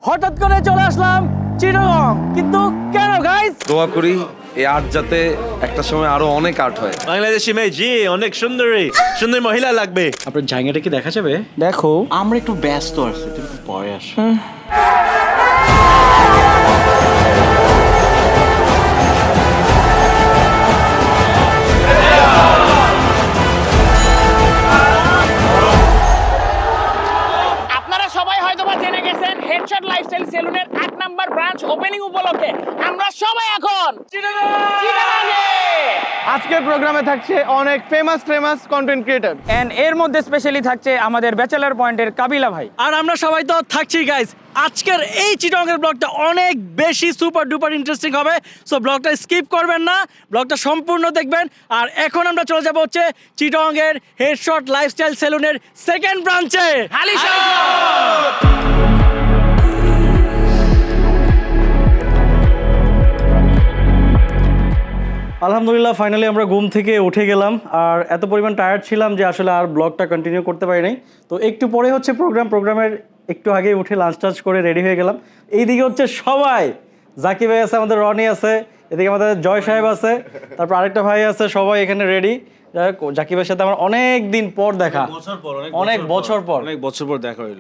হঠাৎ করে চলে আসলাম চিটাগং, কিন্তু কেন গাইস? দোয়া করি এই আর্ট যাতে একটা সময় আরো অনেক আর্ট হয়। বাংলাদেশি মেয়ে জি অনেক সুন্দরী, সুন্দর মহিলা লাগবে। আপনার জায়গাটা কি দেখা যাবে? দেখো, আমরা একটু ব্যস্ত আছি, তুমি একটু পরে আসো। আপনারা সবাই হয়তোবা জেনে গেছেন হেডশট লাইফস্টাইল সেলুনের 8 নাম্বার ব্রাঞ্চ ওপেনিং উপলক্ষে আমরা সবাই এখন চিটাগাংয়ে। আজকের প্রোগ্রামে থাকছে অনেক ফেমাস কন্টেন্ট ক্রিয়েটর। এন্ড এর মধ্যে স্পেশালি থাকছে আমাদের ব্যাচেলর পয়েন্টের কাবিলা ভাই। আর আমরা সবাই তো থাকছি গাইস। আজকের এই চিটাগংয়ের ব্লগটা অনেক বেশি সুপার ডুপার ইন্টারেস্টিং হবে, সো ব্লগটা স্কিপ করবেন না, ব্লগটা সম্পূর্ণ দেখবেন। আর এখন আমরা চলে যাব হচ্ছে চিটাগংয়ের হেডশট লাইফস্টাইল সেলুনের সেকেন্ড ব্রাঞ্চে। আলহামদুলিল্লাহ ফাইনালি আমরা ঘুম থেকে উঠে গেলাম, আর এত পরিমাণ টায়ার্ড ছিলাম যে আসলে আর ব্লগটা কন্টিনিউ করতে পারি নাই। তো একটু পরে হচ্ছে প্রোগ্রামের একটু আগে উঠে লাঞ্চ টাঞ্চ করে রেডি হয়ে গেলাম। এইদিকে হচ্ছে সবাই, জাকি ভাই আছে, আমাদের রনি আছে, এদিকে আমাদের জয় সাহেব আছে, তারপর আরেকটা ভাই আছে, সবাই এখানে রেডি। জাকি ভাইয়ের সাথে আমার অনেক দিন পর দেখা, অনেক বছর পর দেখা হইলো।